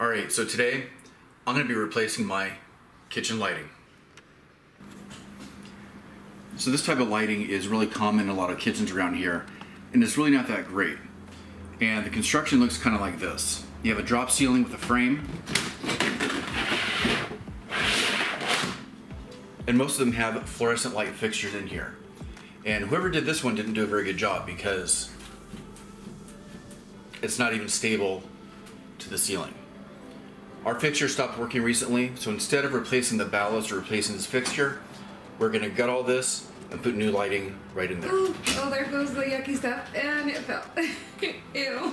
Alright, so today I'm going to be replacing my kitchen lighting. So this type of lighting is really common in a lot of kitchens around here, and it's really not that great. And the construction looks kind of like this. You have a drop ceiling with a frame, and most of them have fluorescent light fixtures in here. And whoever did this one didn't do a very good job because it's not even stable to the ceiling. Our fixture stopped working recently, so instead of replacing the ballast or replacing this fixture, we're going to gut all this and put new lighting right in there. Oh, there goes the yucky stuff, and it fell. Ew.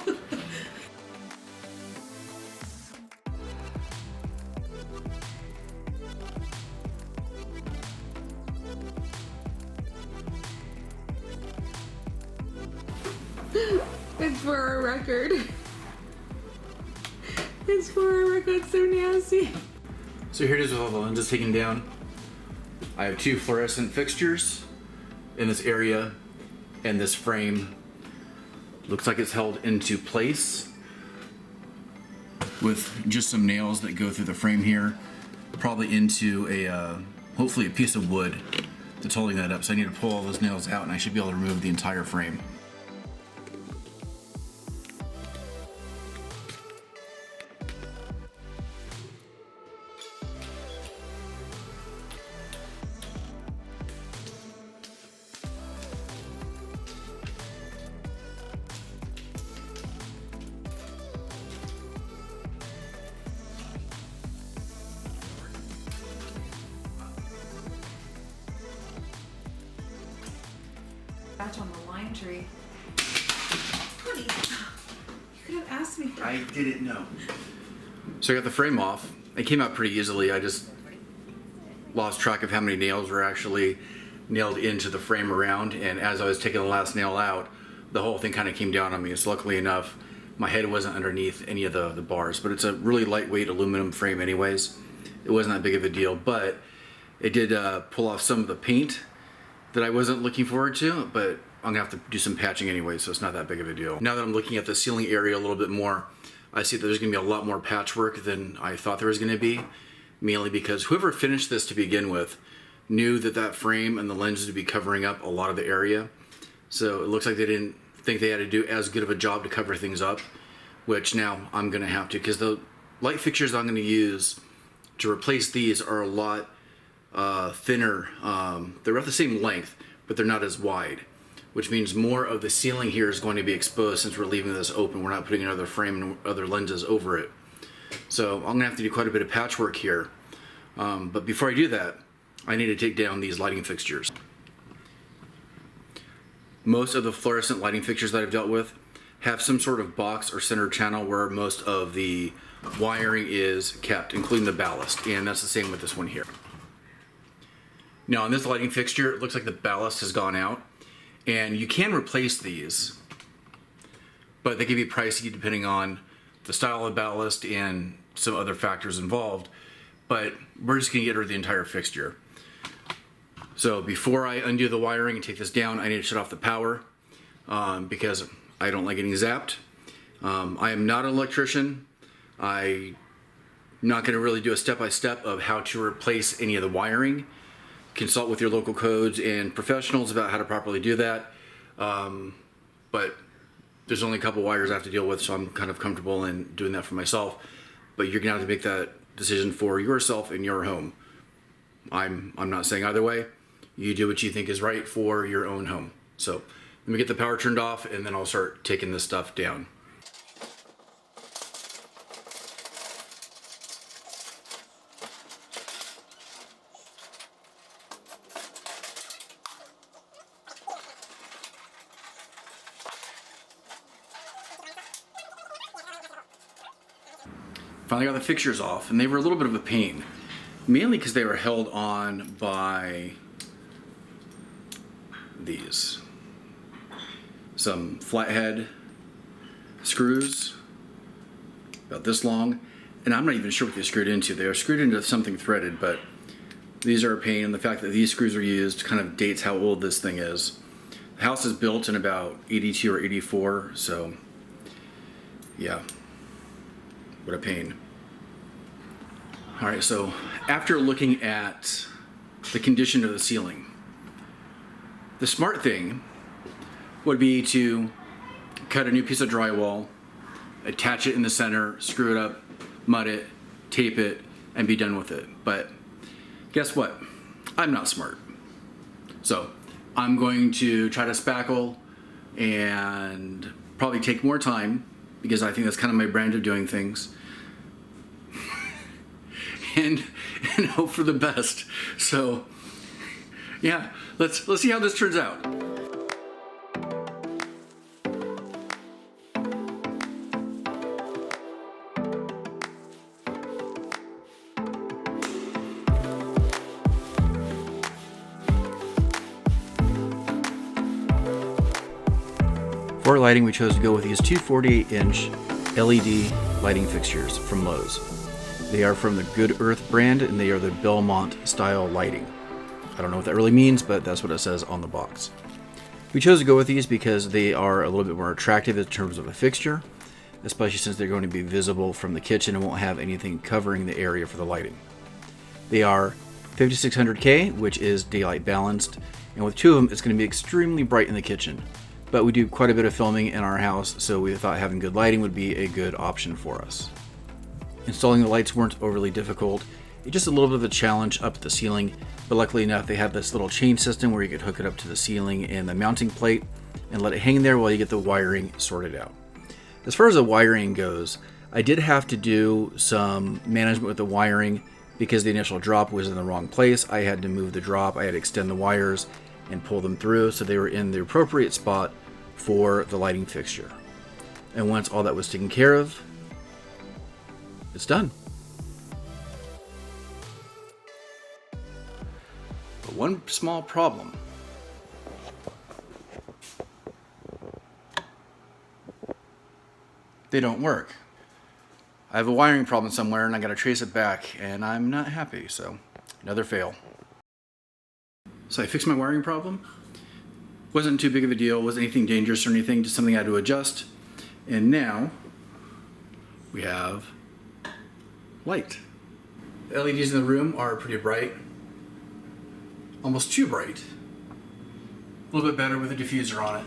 It's for our record. It's for our record. It's so nasty. So here it is with all the lenses taken down. I have two fluorescent fixtures in this area, and this frame looks like it's held into place with just some nails that go through the frame here, probably into a hopefully a piece of wood that's holding that up. So I need to pull all those nails out, and I should be able to remove the entire frame. Batch on the lime tree. Honey, you could have asked me for I didn't know. So I got the frame off. It came out pretty easily. I just lost track of how many nails were actually nailed into the frame around, and as I was taking the last nail out, the whole thing kind of came down on me. So luckily enough, my head wasn't underneath any of the bars, but it's a really lightweight aluminum frame anyways. It wasn't that big of a deal, but it did pull off some of the paint that I wasn't looking forward to, but I'm gonna have to do some patching anyway, so it's not that big of a deal. Now that I'm looking at the ceiling area a little bit more, I see that there's gonna be a lot more patchwork than I thought there was gonna be, mainly because whoever finished this to begin with knew that that frame and the lenses would be covering up a lot of the area. So it looks like they didn't think they had to do as good of a job to cover things up, which now I'm gonna have to, because the light fixtures I'm gonna use to replace these are a lot thinner. They're about the same length, but they're not as wide, which means more of the ceiling here is going to be exposed since we're leaving this open. We're not putting another frame and other lenses over it. So I'm gonna have to do quite a bit of patchwork here. But before I do that, I need to take down these lighting fixtures. Most of the fluorescent lighting fixtures that I've dealt with have some sort of box or center channel where most of the wiring is kept, including the ballast, and that's the same with this one here. Now on this lighting fixture, it looks like the ballast has gone out, and you can replace these, but they can be pricey depending on the style of ballast and some other factors involved, but we're just gonna get rid of the entire fixture. So before I undo the wiring and take this down, I need to shut off the power because I don't like getting zapped. I am not an electrician. I'm not gonna really do a step-by-step of how to replace any of the wiring. Consult with your local codes and professionals about how to properly do that. But there's only a couple wires I have to deal with, so I'm kind of comfortable in doing that for myself. But you're gonna have to make that decision for yourself in your home. I'm not saying either way. You do what you think is right for your own home. So let me get the power turned off, and then I'll start taking this stuff down. Finally got the fixtures off, and they were a little bit of a pain, mainly because they were held on by these. Some flathead screws, about this long, and I'm not even sure what they're screwed into. They are screwed into something threaded, but these are a pain, and the fact that these screws are used kind of dates how old this thing is. The house is built in about 82 or 84, so yeah, what a pain. All right, so after looking at the condition of the ceiling, the smart thing would be to cut a new piece of drywall, attach it in the center, screw it up, mud it, tape it, and be done with it. But guess what? I'm not smart. So I'm going to try to spackle and probably take more time, because I think that's kind of my brand of doing things, and hope for the best. So yeah, let's see how this turns out. For lighting, we chose to go with these two 48-inch LED lighting fixtures from Lowe's. They are from the Good Earth brand, and they are the Belmont style lighting. I don't know what that really means, but that's what it says on the box. We chose to go with these because they are a little bit more attractive in terms of a fixture, especially since they're going to be visible from the kitchen and won't have anything covering the area for the lighting. They are 5600K, which is daylight balanced, and with two of them, it's going to be extremely bright in the kitchen. But we do quite a bit of filming in our house, so we thought having good lighting would be a good option for us. Installing the lights weren't overly difficult. It's just a little bit of a challenge up at the ceiling, but luckily enough they have this little chain system where you could hook it up to the ceiling and the mounting plate and let it hang there while you get the wiring sorted out. As far as the wiring goes, I did have to do some management with the wiring because the initial drop was in the wrong place. I had to move the drop, I had to extend the wires and pull them through so they were in the appropriate spot for the lighting fixture. And once all that was taken care of, it's done. But one small problem. They don't work. I have a wiring problem somewhere and I gotta trace it back, and I'm not happy, so another fail. So I fixed my wiring problem. Wasn't too big of a deal, wasn't anything dangerous or anything, just something I had to adjust. And now we have light. The LEDs in the room are pretty bright. Almost too bright. A little bit better with a diffuser on it.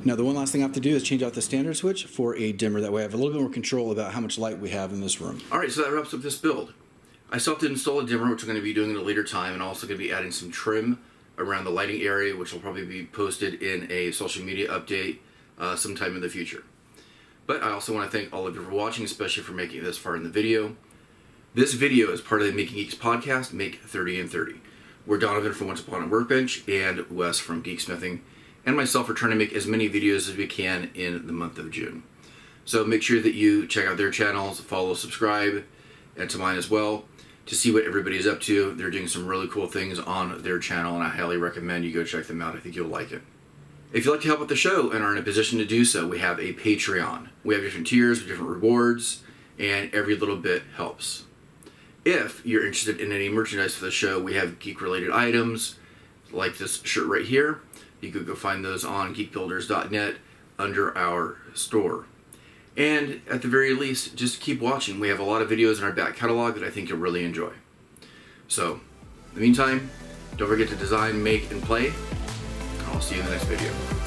Now the one last thing I have to do is change out the standard switch for a dimmer. That way I have a little bit more control about how much light we have in this room. Alright, so that wraps up this build. I still have to install a dimmer, which I'm going to be doing at a later time, and also going to be adding some trim around the lighting area, which will probably be posted in a social media update sometime in the future. But I also want to thank all of you for watching, especially for making it this far in the video. This video is part of the Making Geeks podcast, Make 30 and 30. We're Donovan from Once Upon a Workbench and Wes from Geeksmithing, and myself are trying to make as many videos as we can in the month of June. So make sure that you check out their channels, follow, subscribe, and to mine as well, to see what everybody's up to. They're doing some really cool things on their channel, and I highly recommend you go check them out. I think you'll like it. If you'd like to help with the show and are in a position to do so, we have a Patreon. We have different tiers with different rewards, and every little bit helps. If you're interested in any merchandise for the show, we have geek-related items, like this shirt right here. You could go find those on geekbuilders.net under our store. And at the very least, just keep watching. We have a lot of videos in our back catalog that I think you'll really enjoy. So, in the meantime, don't forget to design, make, and play. I'll see you in the next video.